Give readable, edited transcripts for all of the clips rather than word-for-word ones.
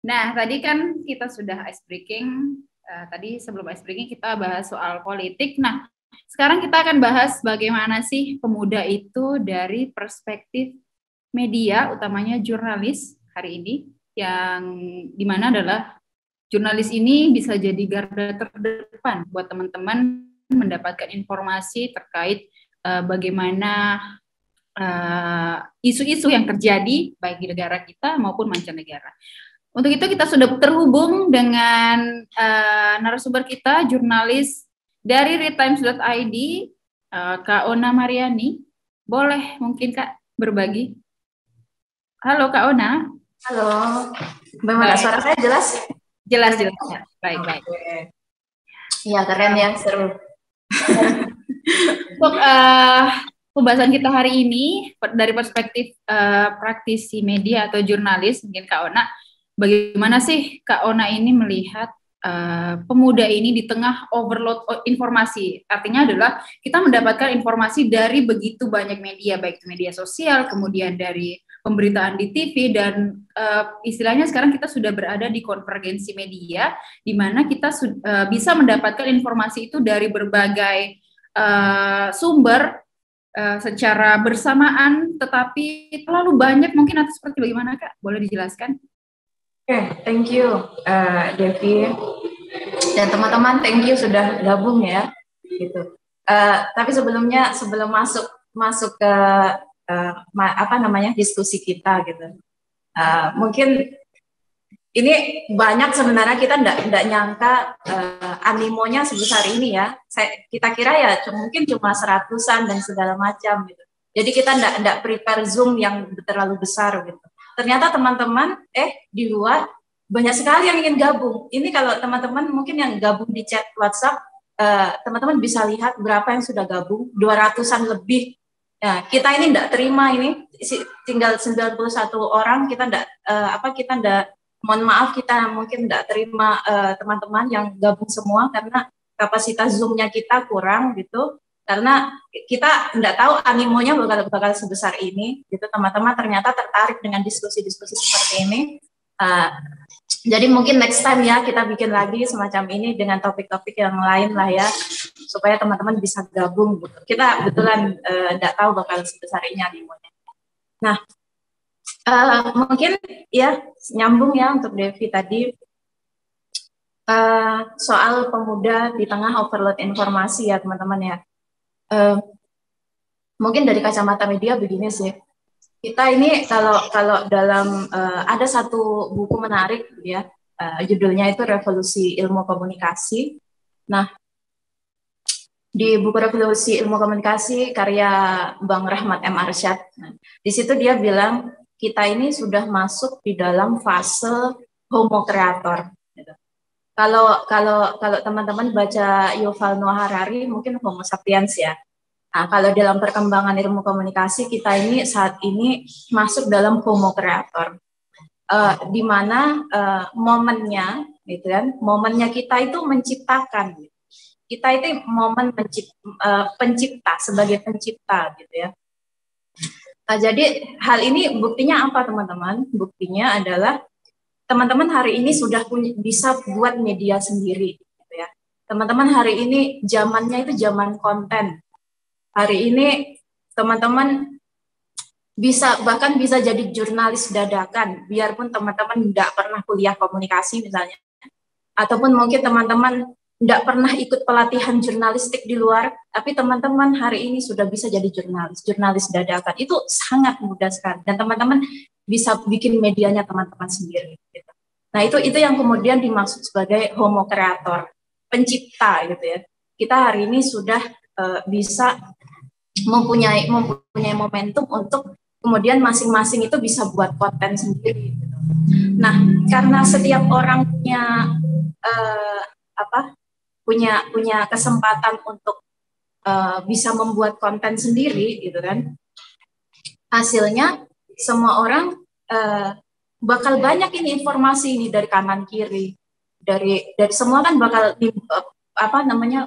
Nah, tadi kan kita sudah ice breaking. Tadi sebelum ice breaking kita bahas soal politik. Nah, sekarang kita akan bahas bagaimana sih pemuda itu dari perspektif media, utamanya jurnalis hari ini, yang dimana adalah jurnalis ini bisa jadi garda terdepan buat teman-teman mendapatkan informasi terkait bagaimana isu-isu yang terjadi baik di negara kita maupun mancanegara. Untuk itu kita sudah terhubung dengan narasumber kita, jurnalis dari readtimes.id, Kak Ona Mariani. Boleh mungkin Kak berbagi? Halo Kak Ona. Halo, bagaimana suara saya jelas? Jelas. Baik. Iya, keren ya, seru. Untuk pembahasan kita hari ini dari perspektif praktisi media atau jurnalis, mungkin Kak Ona, bagaimana sih Kak Ona ini melihat pemuda ini di tengah overload informasi? Artinya adalah kita mendapatkan informasi dari begitu banyak media, baik media sosial, kemudian dari pemberitaan di TV, dan istilahnya sekarang kita sudah berada di konvergensi media, di mana kita bisa mendapatkan informasi itu dari berbagai sumber secara bersamaan, tetapi terlalu banyak mungkin, atau seperti bagaimana Kak? Boleh dijelaskan? Oke, thank you Devi dan teman-teman, thank you sudah gabung ya. Gitu. Tapi sebelum masuk ke diskusi kita gitu, mungkin ini banyak sebenarnya kita enggak nyangka animonya sebesar ini ya. Kita kira ya mungkin cuma 100-an dan segala macam gitu. Jadi kita enggak prepare Zoom yang terlalu besar gitu. Ternyata teman-teman di luar banyak sekali yang ingin gabung. Ini kalau teman-teman mungkin yang gabung di chat WhatsApp, teman-teman bisa lihat berapa yang sudah gabung, 200-an lebih. Nah, kita ini enggak terima ini tinggal 91 orang, kita enggak mohon maaf, kita mungkin tidak terima teman-teman yang gabung semua karena kapasitas Zoom-nya kita kurang gitu, karena kita tidak tahu animonya bakal sebesar ini gitu. Teman-teman ternyata tertarik dengan diskusi-diskusi seperti ini, jadi mungkin next time ya kita bikin lagi semacam ini dengan topik-topik yang lain lah ya, supaya teman-teman bisa gabung gitu. Kita kebetulan tidak tahu bakal sebesar ini animonya. Nah, mungkin ya nyambung ya untuk Devi tadi soal pemuda di tengah overload informasi ya teman-teman ya. Mungkin dari kacamata media begini sih, kita ini kalau dalam ada satu buku menarik ya, judulnya itu Revolusi Ilmu Komunikasi. Nah, di buku Revolusi Ilmu Komunikasi karya Bang Rahmat M. Arsyad, di situ dia bilang kita ini sudah masuk di dalam fase homo creator. Kalau teman-teman baca Yuval Noah Harari mungkin Homo sapiens ya. Nah, kalau dalam perkembangan ilmu komunikasi kita ini saat ini masuk dalam homo creator, di mana momennya, gitu kan? Momennya kita itu menciptakan. Kita itu momen pencipta sebagai pencipta, gitu ya. Nah, jadi hal ini buktinya apa teman-teman? Buktinya adalah teman-teman hari ini sudah bisa buat media sendiri, gitu ya. Teman-teman hari ini zamannya itu zaman konten. Hari ini teman-teman bahkan bisa jadi jurnalis dadakan, biarpun teman-teman tidak pernah kuliah komunikasi misalnya, ataupun mungkin teman-teman tidak pernah ikut pelatihan jurnalistik di luar, tapi teman-teman hari ini sudah bisa jadi jurnalis dadakan. Itu sangat mudah sekali, dan teman-teman bisa bikin medianya teman-teman sendiri. Gitu. Nah itu yang kemudian dimaksud sebagai homo creator, pencipta gitu ya. Kita hari ini sudah bisa mempunyai momentum untuk kemudian masing-masing itu bisa buat konten sendiri. Gitu. Nah karena setiap orang punya kesempatan untuk bisa membuat konten sendiri gitu kan, hasilnya semua orang bakal banyak ini informasi ini dari kanan kiri, dari semua kan bakal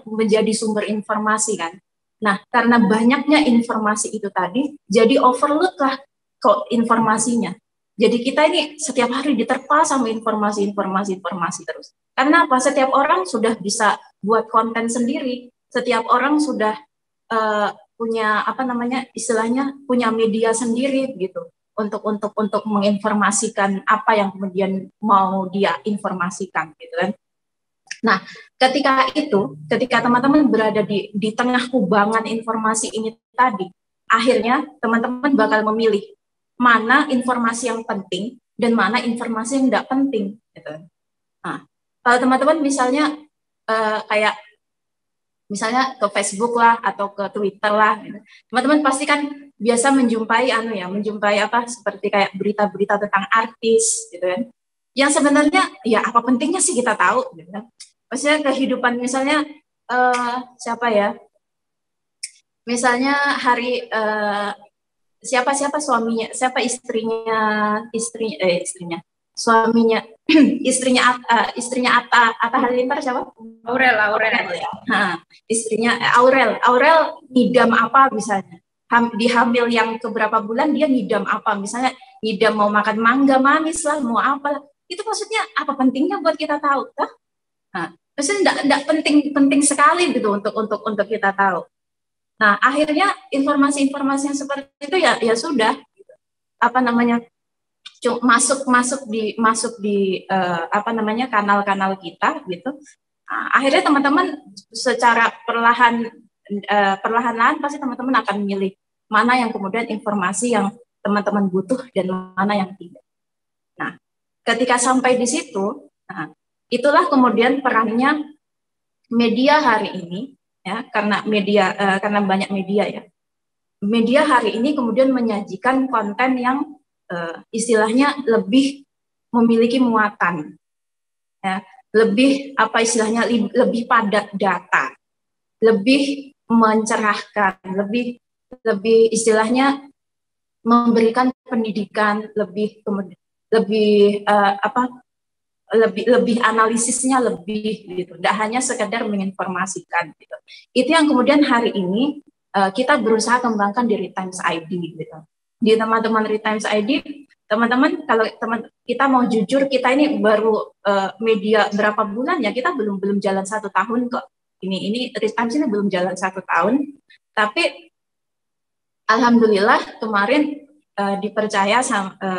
menjadi sumber informasi kan. Nah karena banyaknya informasi itu tadi jadi overload lah kok informasinya. Jadi kita ini setiap hari diterpa sama informasi terus. Karena apa? Setiap orang sudah bisa buat konten sendiri. Setiap orang sudah punya apa namanya istilahnya punya media sendiri gitu untuk menginformasikan apa yang kemudian mau dia informasikan gitu kan. Nah, ketika teman-teman berada di tengah kubangan informasi ini tadi, akhirnya teman-teman bakal memilih mana informasi yang penting dan mana informasi yang tidak penting. Gitu. Nah, kalau teman-teman misalnya kayak misalnya ke Facebook lah atau ke Twitter lah, gitu. Teman-teman pasti kan biasa menjumpai apa seperti kayak berita-berita tentang artis, gitu kan. Yang sebenarnya ya apa pentingnya sih kita tahu, gitu kan. Maksudnya kehidupan misalnya siapa ya? Misalnya hari siapa suaminya, siapa istrinya suaminya istrinya Atta Halilintar siapa? Aurel. Ya. Nah, istrinya Aurel ngidam apa misalnya? Di hamil yang keberapa bulan dia ngidam apa? Misalnya ngidam mau makan mangga manis lah, mau apa? Itu maksudnya apa pentingnya buat kita tahu? Kah? Nah, maksudnya enggak penting sekali gitu untuk kita tahu. Nah, akhirnya informasi-informasi yang seperti itu ya sudah apa namanya masuk di apa namanya kanal-kanal kita gitu. Nah, akhirnya teman-teman secara perlahan-lahan pasti teman-teman akan memilih mana yang kemudian informasi yang teman-teman butuh dan mana yang tidak. Nah, ketika sampai di situ, nah, itulah kemudian perannya media hari ini ya karena banyak media ya. Media hari ini kemudian menyajikan konten yang istilahnya lebih memiliki muatan, ya, lebih apa istilahnya lebih padat data, lebih mencerahkan, lebih istilahnya memberikan pendidikan, lebih analisisnya lebih gitu, tidak hanya sekedar menginformasikan gitu. Itu yang kemudian hari ini kita berusaha kembangkan di Retimes ID gitu. Di teman-teman Retimes ID, teman-teman kalau kita mau jujur, kita ini baru media berapa bulan ya, kita belum jalan 1 tahun kok. Ini Retimes ini belum jalan 1 tahun, tapi alhamdulillah kemarin dipercaya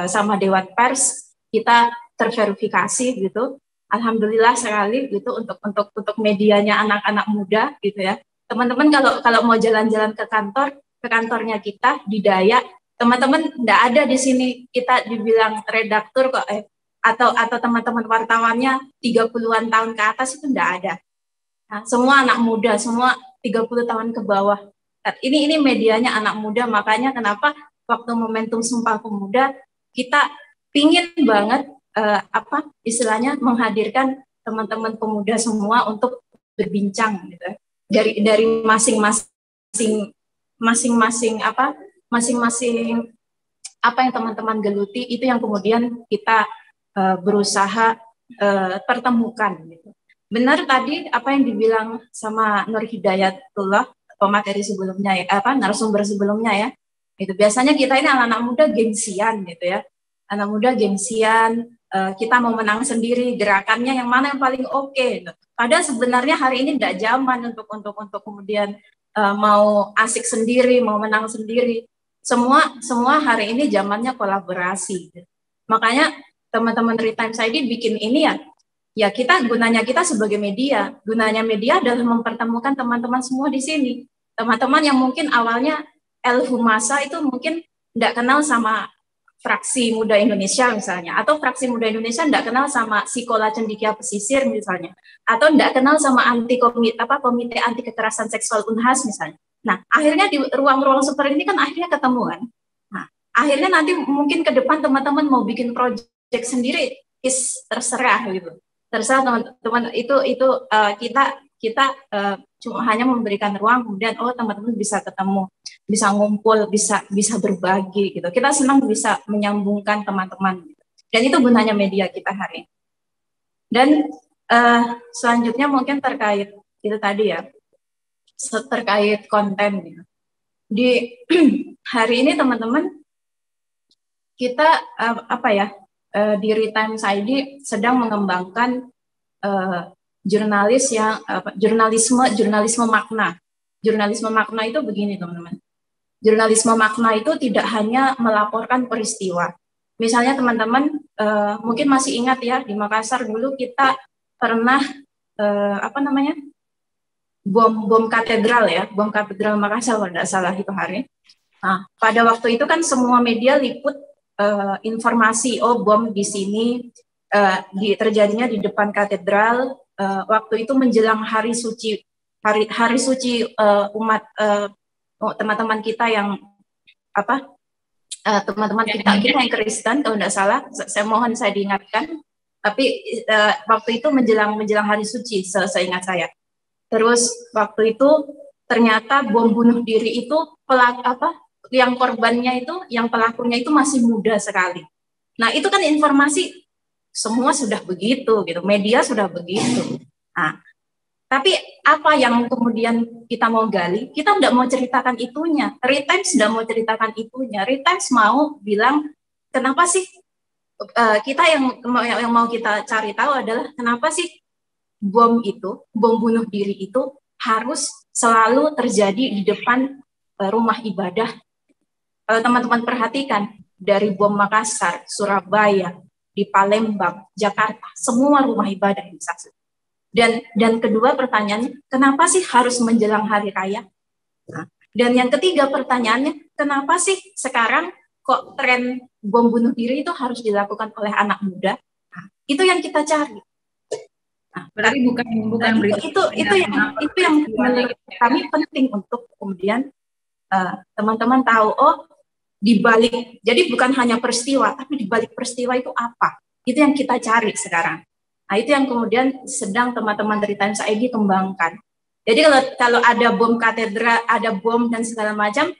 sama Dewan Pers, kita terverifikasi gitu. Alhamdulillah sekali gitu untuk medianya anak-anak muda gitu ya. Teman-teman kalau mau jalan-jalan ke kantornya kita di Dayak, teman-teman enggak ada di sini kita dibilang redaktur kok atau teman-teman wartawannya 30-an tahun ke atas itu enggak ada. Nah, semua anak muda, semua 30 tahun ke bawah. Ini medianya anak muda, makanya kenapa waktu momentum Sumpah Pemuda kita pingin banget apa istilahnya menghadirkan teman-teman pemuda semua untuk berbincang gitu. Dari masing-masing apa yang teman-teman geluti itu yang kemudian kita berusaha pertemukan gitu. Benar tadi apa yang dibilang sama Nur Hidayatullah pemateri sebelumnya ya, narasumber sebelumnya ya. Itu biasanya kita ini anak-anak muda gengsian gitu ya. Anak muda gengsian, kita mau menang sendiri, gerakannya yang mana yang paling oke gitu. Padahal sebenarnya hari ini tidak zaman untuk kemudian mau asik sendiri, mau menang sendiri. Semua hari ini zamannya kolaborasi gitu. Makanya teman-teman Retimes ID bikin ini ya gunanya kita sebagai media, gunanya media adalah mempertemukan teman-teman semua di sini. Teman-teman yang mungkin awalnya Humasa itu mungkin tidak kenal sama Fraksi Muda Indonesia misalnya, atau Fraksi Muda Indonesia tidak kenal sama Sikola Cendikia Pesisir misalnya, atau tidak kenal sama komite anti kekerasan seksual Unhas misalnya. Nah, akhirnya di ruang-ruang seperti ini kan akhirnya ketemu kan. Nah, akhirnya nanti mungkin ke depan teman-teman mau bikin proyek sendiri, terserah gitu. Terserah teman-teman itu kita cuma hanya memberikan ruang kemudian teman-teman bisa ketemu, bisa ngumpul, bisa berbagi gitu. Kita senang bisa menyambungkan teman-teman gitu. Dan itu gunanya media kita hari ini. Dan selanjutnya mungkin terkait itu tadi ya, terkait konten gitu. Di hari ini teman-teman kita di Retimes ID sedang mengembangkan jurnalisme makna. Jurnalisme makna itu begini, teman-teman. Jurnalisme makna itu tidak hanya melaporkan peristiwa. Misalnya teman-teman mungkin masih ingat ya, di Makassar dulu kita pernah bom katedral ya, bom katedral Makassar kalau tidak salah itu hari. Nah, pada waktu itu kan semua media liput informasi, oh bom di sini terjadinya di depan katedral. Waktu itu menjelang hari suci umat teman-teman kita yang teman-teman kita yang Kristen kalau tidak salah. Saya mohon saya diingatkan. Tapi waktu itu menjelang hari suci, seingat saya. Terus waktu itu ternyata bom bunuh diri itu yang korbannya itu, yang pelakunya itu masih muda sekali. Nah, itu kan informasi semua sudah begitu gitu, media sudah begitu. Nah, tapi apa yang kemudian kita mau gali? Kita tidak mau ceritakan itunya. Retimes tidak mau ceritakan itunya. Retimes mau bilang kenapa sih kita yang mau kita cari tahu adalah kenapa sih bom bunuh diri itu harus selalu terjadi di depan rumah ibadah. Kalau teman-teman perhatikan, dari bom Makassar, Surabaya, di Palembang, Jakarta, semua rumah ibadah disaksikan. Dan kedua pertanyaannya, kenapa sih harus menjelang hari raya? Nah, dan yang ketiga pertanyaannya, kenapa sih sekarang kok tren bom bunuh diri itu harus dilakukan oleh anak muda? Nah, itu yang kita cari. Nah, berarti bukan itu yang menurut kami penting untuk kemudian teman-teman tahu, oh di balik, jadi bukan hanya peristiwa, tapi di balik peristiwa itu apa? Itu yang kita cari sekarang. Nah, itu yang kemudian sedang teman-teman dari Times ID kembangkan. Jadi kalau ada bom katedral, ada bom dan segala macam,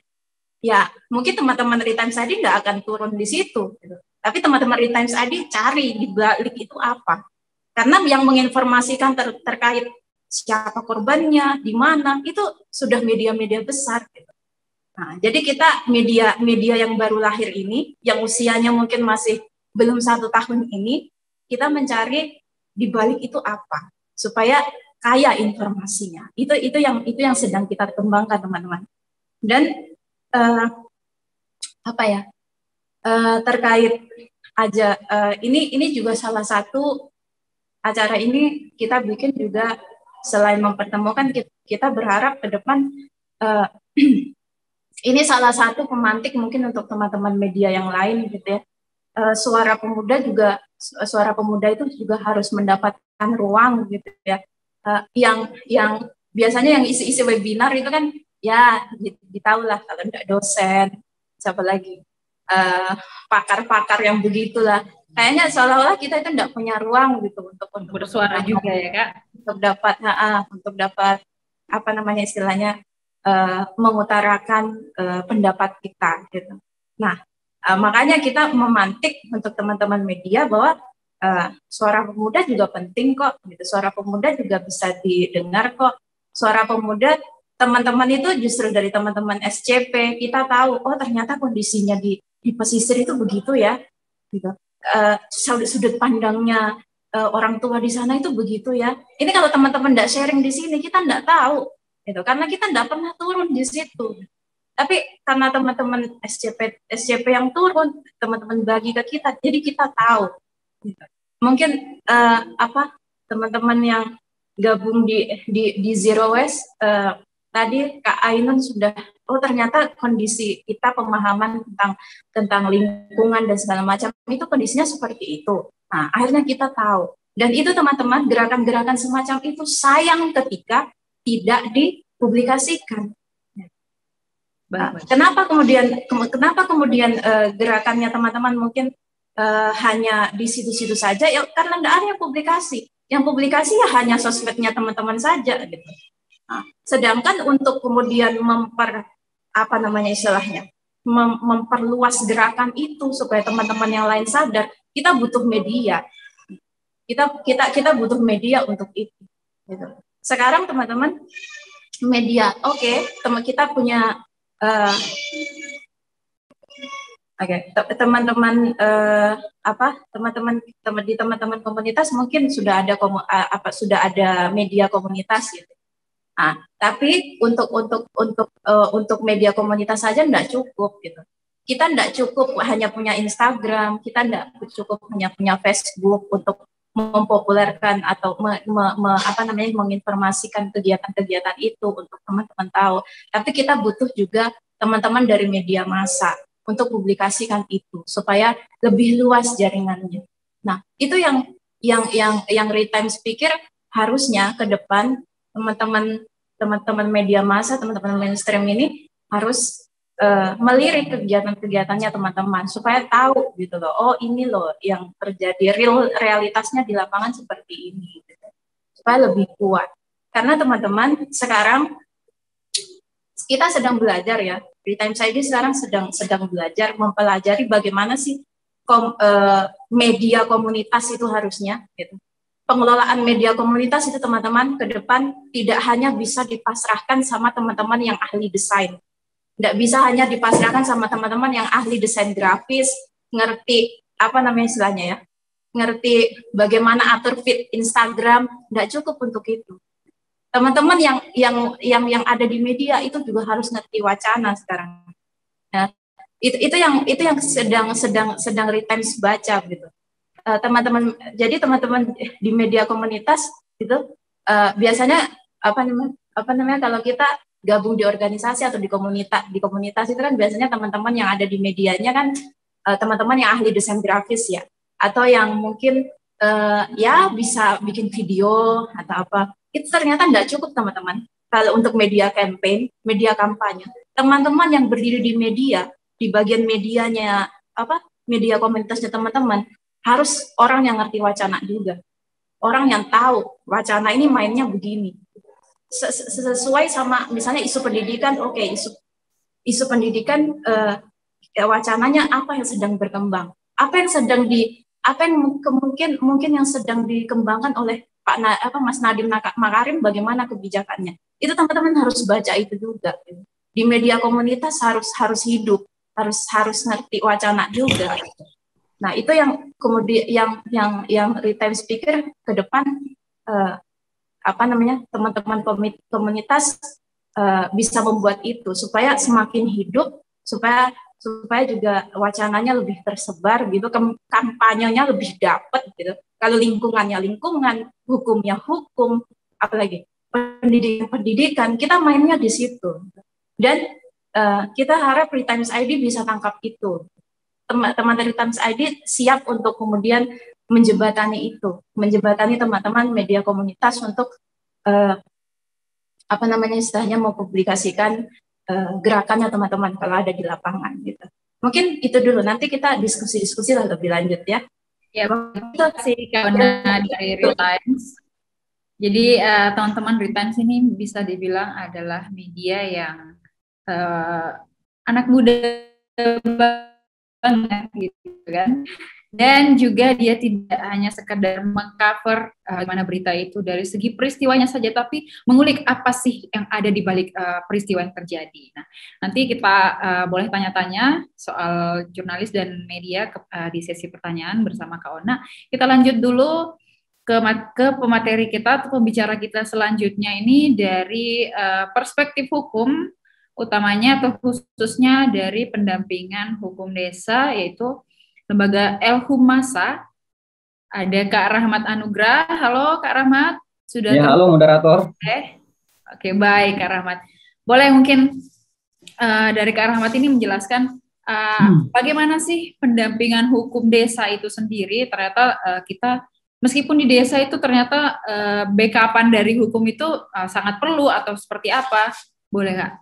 ya mungkin teman-teman dari Times ID nggak akan turun di situ. Gitu. Tapi teman-teman dari Times ID cari di balik itu apa? Karena yang menginformasikan terkait siapa korbannya, di mana, itu sudah media-media besar. Gitu. Nah, jadi kita media yang baru lahir ini, yang usianya mungkin masih belum 1 tahun ini, kita mencari di balik itu apa, supaya kaya informasinya. Itu yang sedang kita kembangkan, teman-teman. Dan terkait aja ini juga salah satu acara ini kita bikin juga selain mempertemukan, kita berharap ke depan ini salah satu pemantik mungkin untuk teman-teman media yang lain gitu ya. Suara pemuda itu juga harus mendapatkan ruang gitu ya. Yang biasanya yang isi-isi webinar itu kan ya ditahulah kalau tidak dosen, siapa lagi pakar-pakar yang begitulah. Kayaknya seolah-olah kita itu tidak punya ruang gitu untuk bersuara juga ya Kak. Untuk dapat apa namanya istilahnya mengutarakan pendapat kita gitu. Nah, makanya kita memantik untuk teman-teman media bahwa suara pemuda juga penting kok gitu. Suara pemuda juga bisa didengar kok. Suara pemuda teman-teman itu justru dari teman-teman SCP kita tahu, oh ternyata kondisinya di pesisir itu begitu ya gitu. Sudut pandangnya orang tua di sana itu begitu ya. Ini kalau teman-teman tidak sharing di sini, kita tidak tahu gitu, karena kita tidak pernah turun di situ. Tapi karena teman-teman SCP yang turun, teman-teman bagi ke kita, jadi kita tahu. Gitu. Mungkin teman-teman yang gabung di Zero Waste tadi Kak Ainun sudah, oh ternyata kondisi kita pemahaman tentang lingkungan dan segala macam itu kondisinya seperti itu. Nah, akhirnya kita tahu. Dan itu teman-teman, gerakan-gerakan semacam itu sayang ketika tidak dipublikasikan. Nah, kenapa kemudian gerakannya teman-teman mungkin hanya di situ-situ saja? Ya karena tidak ada yang publikasi. Yang publikasi ya hanya sosmednya teman-teman saja gitu. Nah, sedangkan untuk kemudian memperluas gerakan itu supaya teman-teman yang lain sadar, kita butuh media. Kita butuh media untuk itu. Gitu. Sekarang teman-teman media, oke, teman kita punya Oke, teman-teman teman-teman komunitas mungkin sudah ada sudah ada media komunitas gitu. Nah, tapi untuk media komunitas saja enggak cukup gitu. Kita enggak cukup hanya punya Instagram, kita enggak cukup hanya punya Facebook untuk mempopulerkan atau menginformasikan kegiatan-kegiatan itu untuk teman-teman tahu. Tapi kita butuh juga teman-teman dari media massa untuk publikasikan itu supaya lebih luas jaringannya. Nah, itu yang Retimes pikir harusnya ke depan teman-teman media massa, teman-teman mainstream ini harus melirik kegiatan-kegiatannya teman-teman supaya tahu gitu loh. Oh, ini loh yang terjadi, realitasnya di lapangan seperti ini gitu. Supaya lebih kuat. Karena teman-teman sekarang kita sedang belajar ya, di Times ID sekarang sedang belajar mempelajari bagaimana sih media komunitas itu harusnya gitu. Pengelolaan media komunitas itu teman-teman ke depan tidak hanya bisa dipasrahkan sama teman-teman yang ahli desain. Tidak bisa hanya dipasrahkan sama teman-teman yang ahli desain grafis, ngerti apa namanya istilahnya ya, ngerti bagaimana atur feed Instagram, tidak cukup untuk itu. Teman-teman yang ada di media itu juga harus ngerti wacana sekarang. Nah, itu yang sedang Retimes baca gitu. Teman-teman, jadi teman-teman di media komunitas itu biasanya apa namanya kalau kita gabung di organisasi atau di komunitas itu kan biasanya teman-teman yang ada di medianya kan teman-teman yang ahli desain grafis ya, atau yang mungkin ya bisa bikin video atau apa. Itu ternyata nggak cukup teman-teman. Kalau untuk media campaign, media kampanye, teman-teman yang berdiri di media, di bagian medianya media komunitasnya teman-teman harus orang yang ngerti wacana juga, orang yang tahu wacana ini mainnya begini, sesuai sama misalnya isu pendidikan. Oke, isu pendidikan wacananya apa yang sedang berkembang, apa yang mungkin yang sedang dikembangkan oleh Mas Nadiem Makarim, bagaimana kebijakannya. Itu teman-teman harus baca itu juga. Di media komunitas harus hidup, harus ngerti wacana juga. Nah, itu yang kemudian yang Retimes pikir ke depan teman-teman komunitas bisa membuat itu supaya semakin hidup, supaya juga wacananya lebih tersebar gitu, kampanyenya lebih dapat gitu. Kalau lingkungannya lingkungan, hukumnya hukum, apalagi pendidikan, kita mainnya di situ. Dan kita harap Retimes ID bisa tangkap itu. Teman-teman dari Times ID siap untuk kemudian menjembatani teman-teman media komunitas untuk istilahnya mempublikasikan gerakannya teman-teman kalau ada di lapangan gitu. Mungkin itu dulu, nanti kita diskusi lah lebih lanjut ya. Ya, terima kasih Kak Ona dari Retimes. Jadi teman-teman Retimes ini bisa dibilang adalah media yang anak muda banget gitu kan. Dan juga dia tidak hanya sekedar mengcover bagaimana berita itu dari segi peristiwanya saja, tapi mengulik apa sih yang ada di balik peristiwa yang terjadi. Nah, nanti kita boleh tanya-tanya soal jurnalis dan media di sesi pertanyaan bersama Kak Ona. Kita lanjut dulu ke pemateri kita atau pembicara kita selanjutnya ini dari perspektif hukum, utamanya atau khususnya dari pendampingan hukum desa, yaitu Lembaga Elhumasa. Ada Kak Rahmat Anugrah. Halo Kak Rahmat, sudah ya? Halo moderator. Oke, baik Kak Rahmat. Boleh mungkin dari Kak Rahmat ini menjelaskan bagaimana sih pendampingan hukum desa itu sendiri. Ternyata kita meskipun di desa itu ternyata backup-an dari hukum itu sangat perlu, atau seperti apa? Boleh Kak?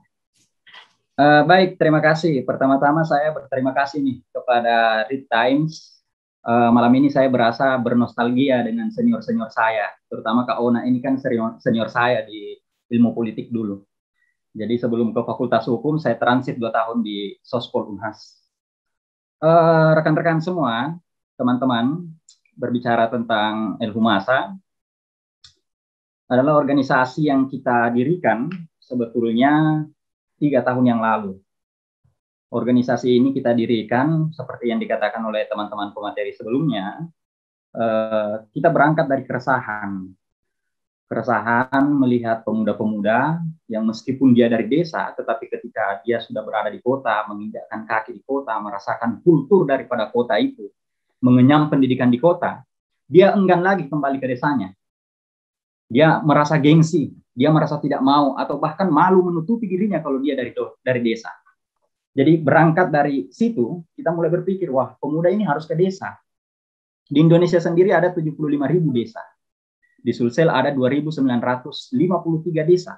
Baik, terima kasih. Pertama-tama saya berterima kasih nih kepada Retimes. Malam ini saya berasa bernostalgia dengan senior-senior saya, terutama Kak Ona ini kan senior saya di ilmu politik dulu. Jadi sebelum ke Fakultas Hukum, saya transit 2 tahun di Sospol Unhas. Rekan-rekan semua, teman-teman, berbicara tentang Elhumasa adalah organisasi yang kita dirikan sebetulnya 3 tahun yang lalu. Organisasi ini kita dirikan seperti yang dikatakan oleh teman-teman pemateri sebelumnya. Kita berangkat dari keresahan melihat pemuda-pemuda yang meskipun dia dari desa, tetapi ketika dia sudah berada di kota, menginjakkan kaki di kota, merasakan kultur daripada kota itu, mengenyam pendidikan di kota, dia enggan lagi kembali ke desanya. Dia merasa gengsi, dia merasa tidak mau, atau bahkan malu menutupi dirinya kalau dia dari desa. Jadi berangkat dari situ, kita mulai berpikir, wah pemuda ini harus ke desa. Di Indonesia sendiri ada 75.000 desa. Di Sulsel ada 2.953 desa.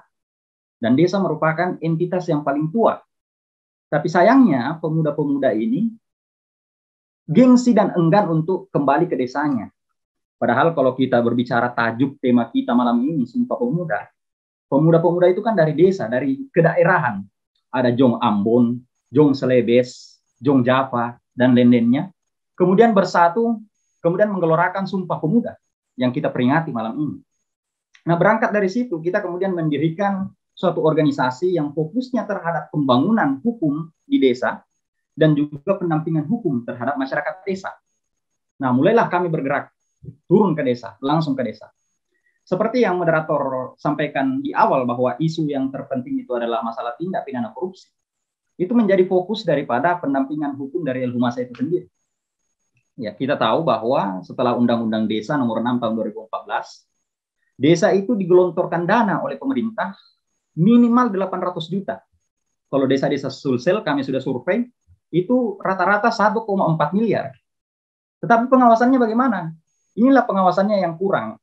Dan desa merupakan entitas yang paling tua. Tapi sayangnya pemuda-pemuda ini gengsi dan enggan untuk kembali ke desanya. Padahal kalau kita berbicara tajuk tema kita malam ini, Sumpah Pemuda, pemuda-pemuda itu kan dari desa, dari kedaerahan. Ada Jong Ambon, Jong Selebes, Jong Java, dan lain-lainnya. Kemudian bersatu, kemudian menggelorakan Sumpah Pemuda yang kita peringati malam ini. Nah, berangkat dari situ, kita kemudian mendirikan suatu organisasi yang fokusnya terhadap pembangunan hukum di desa dan juga pendampingan hukum terhadap masyarakat desa. Nah, mulailah kami bergerak, turun ke desa, langsung ke desa. Seperti yang moderator sampaikan di awal bahwa isu yang terpenting itu adalah masalah tindak pidana korupsi. Itu menjadi fokus daripada pendampingan hukum dari Elhumasa itu sendiri. Ya, kita tahu bahwa setelah Undang-Undang Desa Nomor 6 Tahun 2014, desa itu digelontorkan dana oleh pemerintah minimal 800 juta. Kalau desa-desa Sulsel kami sudah survei, itu rata-rata 1,4 miliar. Tetapi pengawasannya bagaimana? Inilah pengawasannya yang kurang.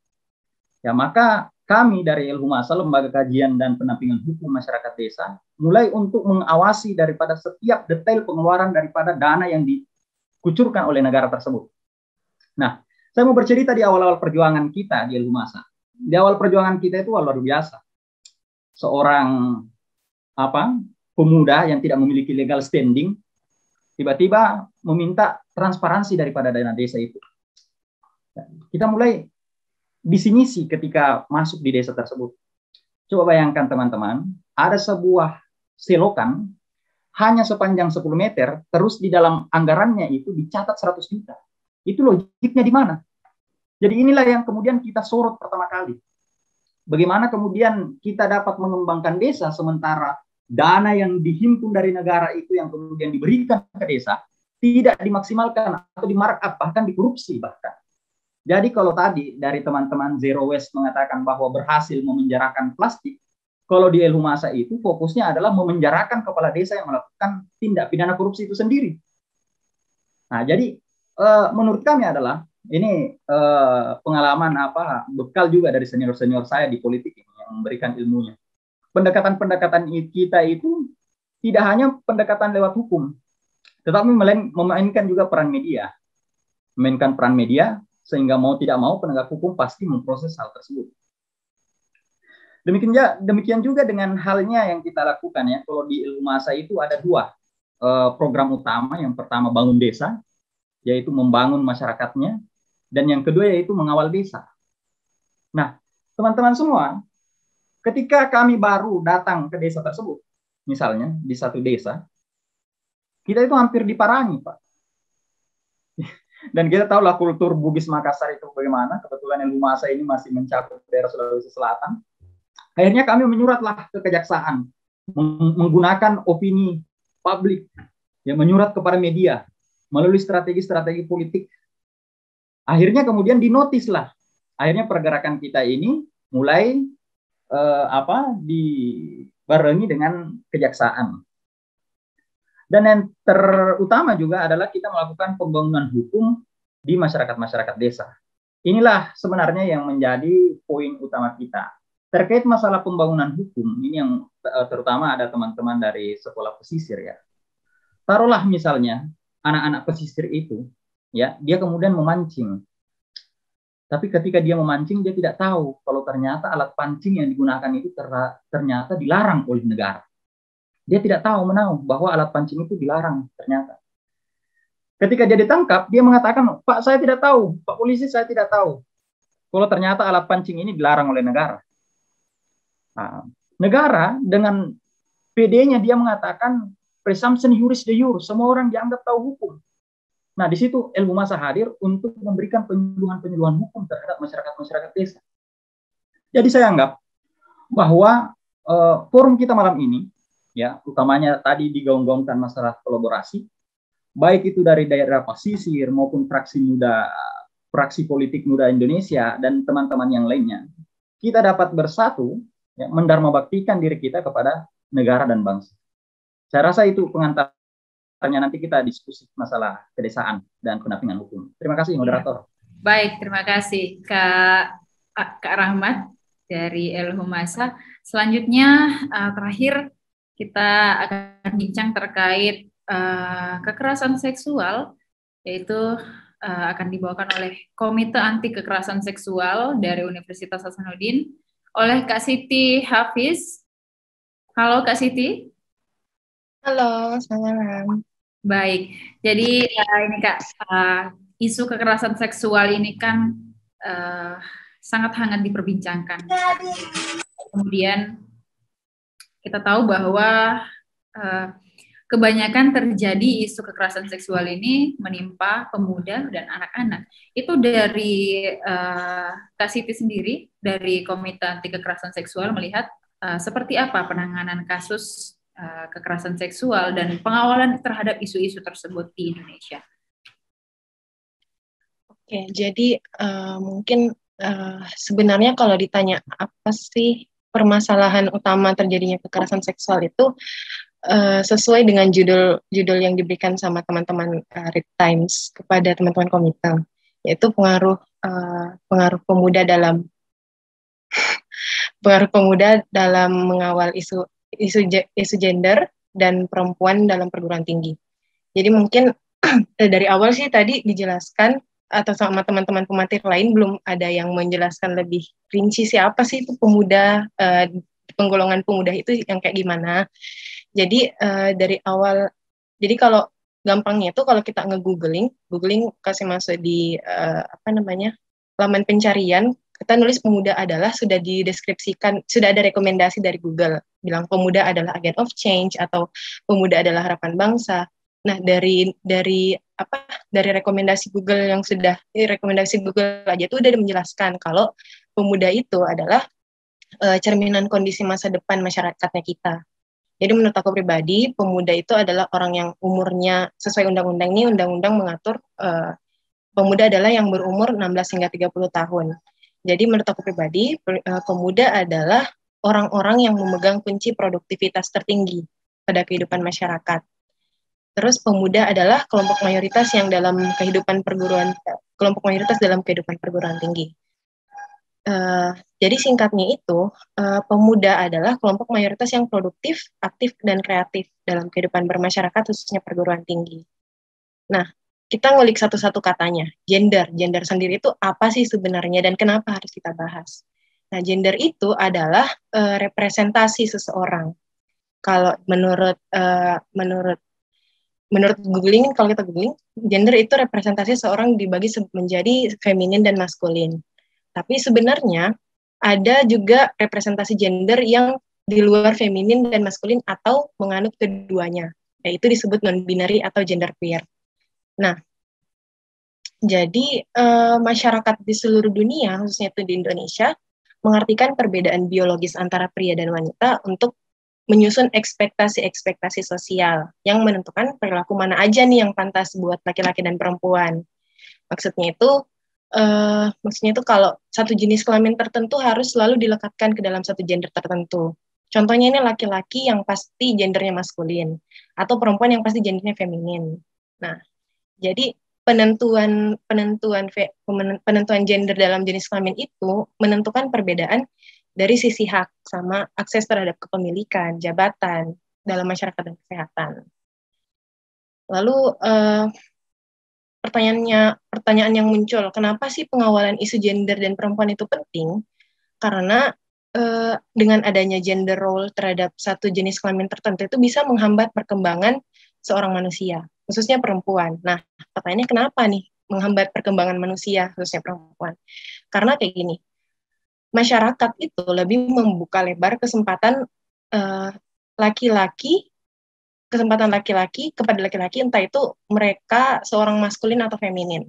Ya, maka kami dari Elhumasa, Lembaga Kajian dan Pendampingan Hukum Masyarakat Desa, mulai untuk mengawasi daripada setiap detail pengeluaran daripada dana yang dikucurkan oleh negara tersebut. Nah, saya mau bercerita di awal-awal perjuangan kita di Elhumasa. Di awal perjuangan kita itu luar biasa. Seorang pemuda yang tidak memiliki legal standing tiba-tiba meminta transparansi daripada dana desa itu. Kita mulai visi-misi ketika masuk di desa tersebut. Coba bayangkan teman-teman, ada sebuah selokan hanya sepanjang 10 meter, terus di dalam anggarannya itu dicatat 100 juta. Itu logiknya di mana? Jadi inilah yang kemudian kita sorot pertama kali. Bagaimana kemudian kita dapat mengembangkan desa sementara dana yang dihimpun dari negara itu yang kemudian diberikan ke desa tidak dimaksimalkan atau di-markup, bahkan dikorupsi bahkan. Jadi kalau tadi dari teman-teman Zero Waste mengatakan bahwa berhasil memenjarakan plastik, kalau di Elhumasa itu fokusnya adalah memenjarakan kepala desa yang melakukan tindak pidana korupsi itu sendiri. Nah, jadi menurut kami adalah ini pengalaman bekal juga dari senior-senior saya di politik ini yang memberikan ilmunya. Pendekatan-pendekatan kita itu tidak hanya pendekatan lewat hukum, tetapi memainkan juga peran media. Memainkan peran media sehingga mau tidak mau penegak hukum pasti memproses hal tersebut. Demikian juga dengan halnya yang kita lakukan ya. Kalau di Elhumasa itu ada dua program utama. Yang pertama bangun desa, yaitu membangun masyarakatnya, dan yang kedua yaitu mengawal desa. Nah, teman-teman semua, ketika kami baru datang ke desa tersebut, misalnya di satu desa, kita itu hampir diparangi, Pak. Dan kita tahulah kultur Bugis Makassar itu bagaimana. Kebetulan Elhumasa ini masih mencakup daerah Sulawesi Selatan. Akhirnya kami menyuratlah ke kejaksaan, menggunakan opini publik, yang menyurat kepada media, melalui strategi-strategi politik. Akhirnya kemudian dinotislah. Akhirnya pergerakan kita ini mulai dibarengi dengan kejaksaan. Dan yang terutama juga adalah kita melakukan pembangunan hukum di masyarakat-masyarakat desa. Inilah sebenarnya yang menjadi poin utama kita. Terkait masalah pembangunan hukum, ini yang terutama ada teman-teman dari sekolah pesisir ya. Taruhlah misalnya anak-anak pesisir itu, ya, dia kemudian memancing. Tapi ketika dia memancing, dia tidak tahu kalau ternyata alat pancing yang digunakan itu ternyata dilarang oleh negara. Dia tidak tahu bahwa alat pancing itu dilarang ternyata. Ketika dia ditangkap, dia mengatakan, Pak, saya tidak tahu. Pak polisi, saya tidak tahu. Kalau ternyata alat pancing ini dilarang oleh negara. Nah, negara dengan PD-nya dia mengatakan presumption juris de jure, semua orang dianggap tahu hukum. Nah, di situ ilmu masa hadir untuk memberikan penyuluhan-penyuluhan hukum terhadap masyarakat-masyarakat desa. Jadi saya anggap bahwa forum kita malam ini, ya, utamanya tadi digaung-gaungkan masalah kolaborasi, baik itu dari daerah pesisir maupun fraksi politik muda Indonesia dan teman-teman yang lainnya, kita dapat bersatu, ya, mendharmabaktikan diri kita kepada negara dan bangsa. Saya rasa itu pengantarnya, nanti kita diskusi masalah kedesaan dan pendampingan hukum. Terima kasih, moderator. Baik, terima kasih Kak Rahmat dari Elhumasa. Selanjutnya terakhir kita akan bincang terkait kekerasan seksual, yaitu akan dibawakan oleh Komite Anti Kekerasan Seksual dari Universitas Hasanuddin oleh Kak Siti Hafiz. Halo Kak Siti. Halo, selamat malam. Baik, jadi ini Kak, isu kekerasan seksual ini kan sangat hangat diperbincangkan. Kemudian kita tahu bahwa kebanyakan terjadi isu kekerasan seksual ini menimpa pemuda dan anak-anak. Itu dari Kak Siti sendiri, dari Komite Anti Kekerasan Seksual melihat seperti apa penanganan kasus kekerasan seksual dan pengawalan terhadap isu-isu tersebut di Indonesia. Oke, jadi mungkin sebenarnya kalau ditanya apa sih permasalahan utama terjadinya kekerasan seksual itu sesuai dengan judul yang diberikan sama teman-teman Read Times kepada teman-teman komite, yaitu pengaruh pemuda dalam mengawal isu gender dan perempuan dalam perguruan tinggi. Jadi mungkin dari awal sih tadi dijelaskan atau sama teman-teman pematir lain belum ada yang menjelaskan lebih rinci siapa sih itu pemuda, penggolongan pemuda itu yang kayak gimana. Jadi dari awal, jadi kalau gampangnya itu kalau kita googling kasih masuk di laman pencarian, kita nulis pemuda adalah, sudah dideskripsikan, sudah ada rekomendasi dari Google bilang pemuda adalah agent of change atau pemuda adalah harapan bangsa. Nah, dari rekomendasi Google rekomendasi Google aja itu udah menjelaskan kalau pemuda itu adalah cerminan kondisi masa depan masyarakatnya kita. Jadi menurut aku pribadi, pemuda itu adalah orang yang umurnya sesuai undang-undang ini, undang-undang mengatur pemuda adalah yang berumur 16 hingga 30 tahun. Jadi menurut aku pribadi, pemuda adalah orang-orang yang memegang kunci produktivitas tertinggi pada kehidupan masyarakat. Terus pemuda adalah kelompok mayoritas dalam kehidupan perguruan tinggi. Jadi singkatnya itu, pemuda adalah kelompok mayoritas yang produktif, aktif, dan kreatif dalam kehidupan bermasyarakat, khususnya perguruan tinggi. Nah, kita ngulik satu-satu katanya. Gender sendiri itu apa sih sebenarnya dan kenapa harus kita bahas? Nah, gender itu adalah representasi seseorang. Kalau menurut googling, kalau kita googling, gender itu representasi seseorang dibagi menjadi feminin dan maskulin. Tapi sebenarnya ada juga representasi gender yang di luar feminin dan maskulin atau menganut keduanya, yaitu disebut non-binary atau genderqueer. Nah, jadi masyarakat di seluruh dunia, khususnya itu di Indonesia, mengartikan perbedaan biologis antara pria dan wanita untuk menyusun ekspektasi sosial yang menentukan perilaku mana aja nih yang pantas buat laki-laki dan perempuan. Maksudnya itu kalau satu jenis kelamin tertentu harus selalu dilekatkan ke dalam satu gender tertentu. Contohnya ini laki-laki yang pasti gendernya maskulin, atau perempuan yang pasti gendernya feminin. Nah, jadi penentuan gender dalam jenis kelamin itu menentukan perbedaan dari sisi hak sama akses terhadap kepemilikan, jabatan dalam masyarakat dan kesehatan. Lalu pertanyaan yang muncul, kenapa sih pengawalan isu gender dan perempuan itu penting? Karena dengan adanya gender role terhadap satu jenis kelamin tertentu itu bisa menghambat perkembangan seorang manusia, khususnya perempuan. Nah, pertanyaannya kenapa nih menghambat perkembangan manusia, khususnya perempuan? Karena kayak gini, masyarakat itu lebih membuka lebar kesempatan laki-laki kesempatan laki-laki kepada laki-laki, entah itu mereka seorang maskulin atau feminin.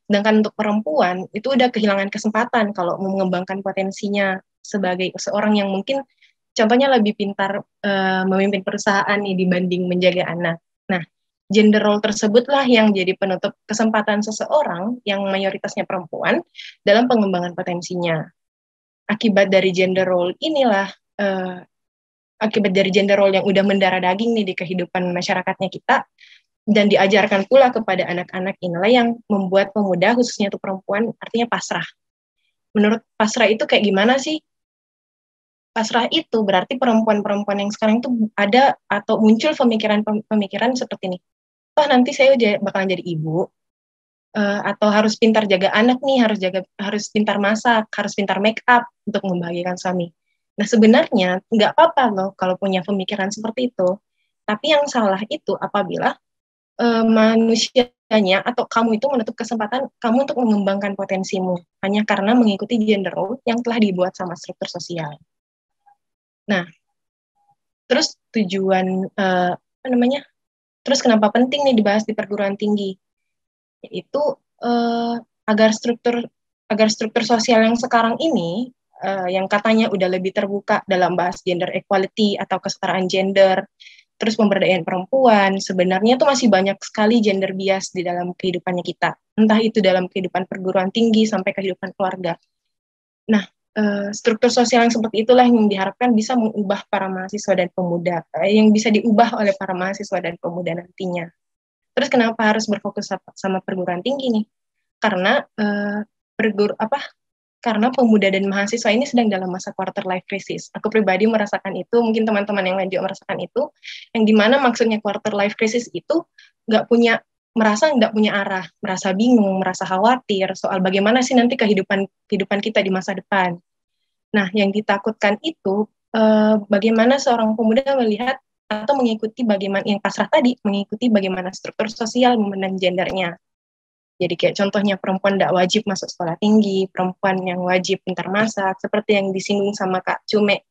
Sedangkan untuk perempuan itu udah kehilangan kesempatan kalau mengembangkan potensinya sebagai seorang yang mungkin contohnya lebih pintar memimpin perusahaan nih dibanding menjaga anak. Nah, gender role tersebutlah yang jadi penutup kesempatan seseorang yang mayoritasnya perempuan dalam pengembangan potensinya. Akibat dari gender role inilah akibat dari gender role yang udah mendarah daging nih di kehidupan masyarakatnya kita dan diajarkan pula kepada anak-anak inilah yang membuat pemuda khususnya itu perempuan artinya pasrah. Menurut pasrah itu kayak gimana sih? Pasrah itu berarti perempuan-perempuan yang sekarang itu ada atau muncul pemikiran seperti ini. Wah, nanti saya bakalan jadi ibu, atau harus pintar jaga anak nih, harus pintar masak, harus pintar make up untuk membahagiakan suami. Nah, sebenarnya nggak apa-apa loh kalau punya pemikiran seperti itu. Tapi yang salah itu apabila manusianya atau kamu itu menutup kesempatan kamu untuk mengembangkan potensimu hanya karena mengikuti gender role yang telah dibuat sama struktur sosial. Nah, terus tujuan apa namanya? Terus kenapa penting nih dibahas di perguruan tinggi? Yaitu agar struktur sosial yang sekarang ini yang katanya udah lebih terbuka dalam bahas gender equality atau kesetaraan gender, terus pemberdayaan perempuan, sebenarnya tuh masih banyak sekali gender bias di dalam kehidupannya kita. Entah itu dalam kehidupan perguruan tinggi sampai kehidupan keluarga. Nah, struktur sosial yang seperti itulah yang diharapkan bisa mengubah para mahasiswa dan pemuda, yang bisa diubah oleh para mahasiswa dan pemuda nantinya. Terus kenapa harus berfokus sama perguruan tinggi nih? Karena karena pemuda dan mahasiswa ini sedang dalam masa quarter life crisis. Aku pribadi merasakan itu, mungkin teman-teman yang lain juga merasakan itu, yang dimana maksudnya quarter life crisis itu merasa nggak punya arah, merasa bingung, merasa khawatir soal bagaimana sih nanti kehidupan kita di masa depan. Nah, yang ditakutkan itu bagaimana seorang pemuda melihat atau mengikuti bagaimana yang pasrah tadi, mengikuti bagaimana struktur sosial memandang gendernya. Jadi kayak contohnya perempuan tidak wajib masuk sekolah tinggi, perempuan yang wajib pintar masak, seperti yang disinggung sama Kak Cume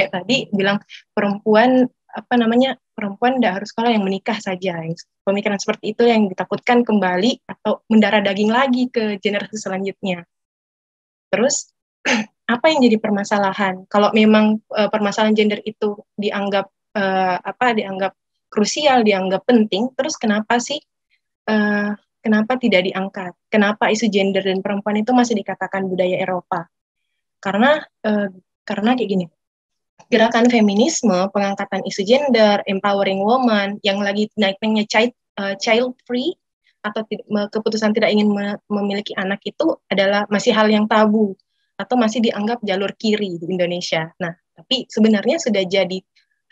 tadi bilang perempuan tidak harus sekolah, yang menikah saja. Pemikiran seperti itu yang ditakutkan kembali atau mendarah daging lagi ke generasi selanjutnya. Terus apa yang jadi permasalahan? Kalau memang permasalahan gender itu dianggap krusial, dianggap penting, terus kenapa sih kenapa tidak diangkat? Kenapa isu gender dan perempuan itu masih dikatakan budaya Eropa? Karena kayak gini, gerakan feminisme, pengangkatan isu gender, empowering woman, yang lagi naik-naiknya child free atau keputusan tidak ingin memiliki anak itu adalah masih hal yang tabu atau masih dianggap jalur kiri di Indonesia. Nah, tapi sebenarnya sudah jadi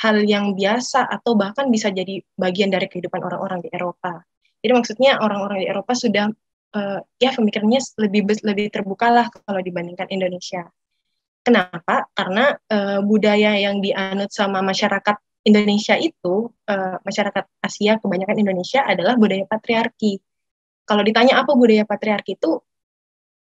hal yang biasa atau bahkan bisa jadi bagian dari kehidupan orang-orang di Eropa. Jadi maksudnya orang-orang di Eropa sudah pemikirannya lebih terbuka lah kalau dibandingkan Indonesia. Kenapa? Karena budaya yang dianut sama masyarakat Indonesia itu, masyarakat Asia kebanyakan Indonesia adalah budaya patriarki. Kalau ditanya apa budaya patriarki itu,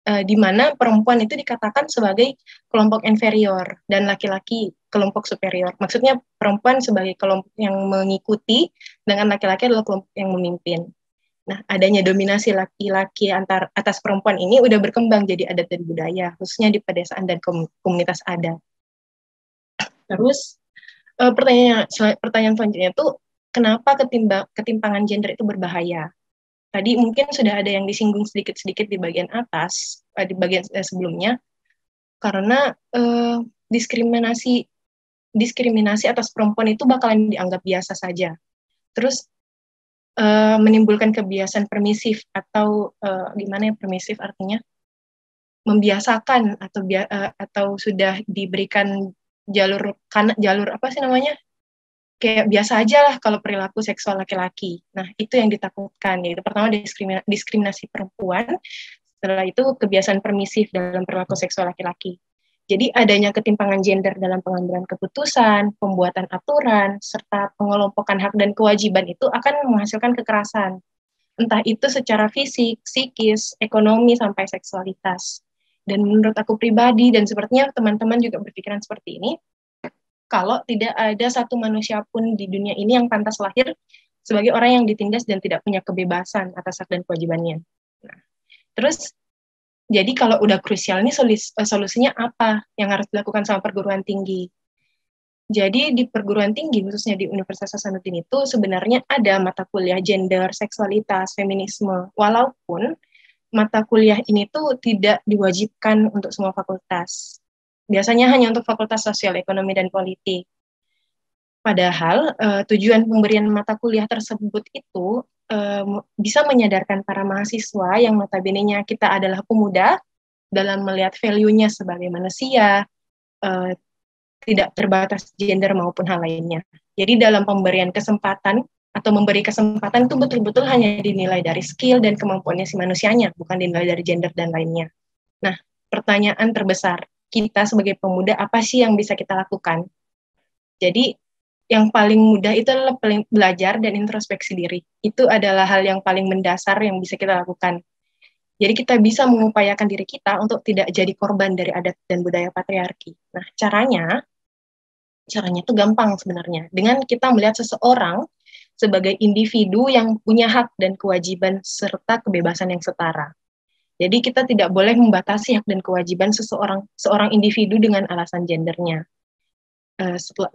di mana perempuan itu dikatakan sebagai kelompok inferior dan laki-laki kelompok superior. Maksudnya perempuan sebagai kelompok yang mengikuti, dengan laki-laki adalah kelompok yang memimpin. Nah, adanya dominasi laki-laki atas perempuan ini udah berkembang jadi adat dan budaya, khususnya di pedesaan dan komunitas adat. Terus, pertanyaan selanjutnya itu, kenapa ketimpangan gender itu berbahaya? Tadi mungkin sudah ada yang disinggung sedikit-sedikit di bagian atas, di bagian sebelumnya, karena diskriminasi atas perempuan itu bakalan dianggap biasa saja. Terus, menimbulkan kebiasaan permisif atau gimana ya permisif artinya membiasakan atau sudah diberikan jalur apa sih namanya kayak biasa aja lah kalau perilaku seksual laki-laki. Nah, itu yang ditakutkan, yaitu pertama diskriminasi perempuan, setelah itu kebiasaan permisif dalam perilaku seksual laki-laki. Jadi adanya ketimpangan gender dalam pengambilan keputusan, pembuatan aturan, serta pengelompokan hak dan kewajiban itu akan menghasilkan kekerasan. Entah itu secara fisik, psikis, ekonomi, sampai seksualitas. Dan menurut aku pribadi, dan sepertinya teman-teman juga berpikiran seperti ini, kalau tidak ada satu manusia pun di dunia ini yang pantas lahir sebagai orang yang ditindas dan tidak punya kebebasan atas hak dan kewajibannya. Nah, terus jadi kalau udah krusial ini solusinya apa yang harus dilakukan sama perguruan tinggi? Jadi di perguruan tinggi, khususnya di Universitas Hasanuddin itu sebenarnya ada mata kuliah gender, seksualitas, feminisme. Walaupun mata kuliah ini tuh tidak diwajibkan untuk semua fakultas. Biasanya hanya untuk fakultas sosial, ekonomi, dan politik. Padahal tujuan pemberian mata kuliah tersebut itu bisa menyadarkan para mahasiswa yang notabene-nya kita adalah pemuda dalam melihat value-nya sebagai manusia, tidak terbatas gender maupun hal lainnya. Jadi dalam pemberian kesempatan atau memberi kesempatan itu betul-betul hanya dinilai dari skill dan kemampuannya si manusianya, bukan dinilai dari gender dan lainnya. Nah, pertanyaan terbesar, kita sebagai pemuda apa sih yang bisa kita lakukan? Jadi yang paling mudah itu adalah belajar dan introspeksi diri. Itu adalah hal yang paling mendasar yang bisa kita lakukan. Jadi kita bisa mengupayakan diri kita untuk tidak jadi korban dari adat dan budaya patriarki. Nah, caranya itu gampang sebenarnya. Dengan kita melihat seseorang sebagai individu yang punya hak dan kewajiban serta kebebasan yang setara. Jadi kita tidak boleh membatasi hak dan kewajiban seorang individu dengan alasan gendernya.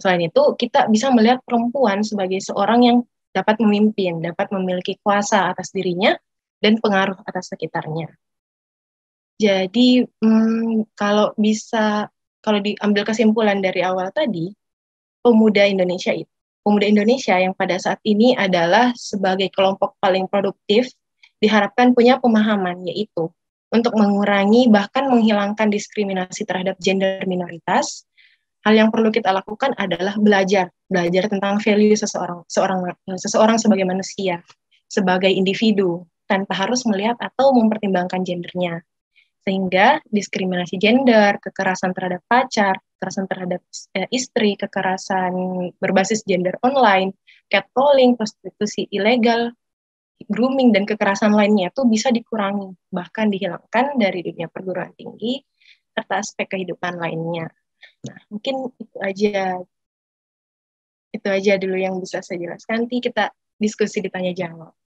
Selain itu, kita bisa melihat perempuan sebagai seorang yang dapat memimpin, dapat memiliki kuasa atas dirinya dan pengaruh atas sekitarnya. Jadi kalau diambil kesimpulan dari awal tadi, pemuda Indonesia yang pada saat ini adalah sebagai kelompok paling produktif diharapkan punya pemahaman, yaitu untuk mengurangi bahkan menghilangkan diskriminasi terhadap gender minoritas. Hal yang perlu kita lakukan adalah belajar tentang value seseorang sebagai manusia, sebagai individu, tanpa harus melihat atau mempertimbangkan gendernya. Sehingga diskriminasi gender, kekerasan terhadap pacar, kekerasan terhadap istri, kekerasan berbasis gender online, catcalling, prostitusi ilegal, grooming, dan kekerasan lainnya itu bisa dikurangi, bahkan dihilangkan dari dunia perguruan tinggi, serta aspek kehidupan lainnya. Nah, mungkin itu aja dulu yang bisa saya jelaskan. Nanti kita diskusi ditanya jawab.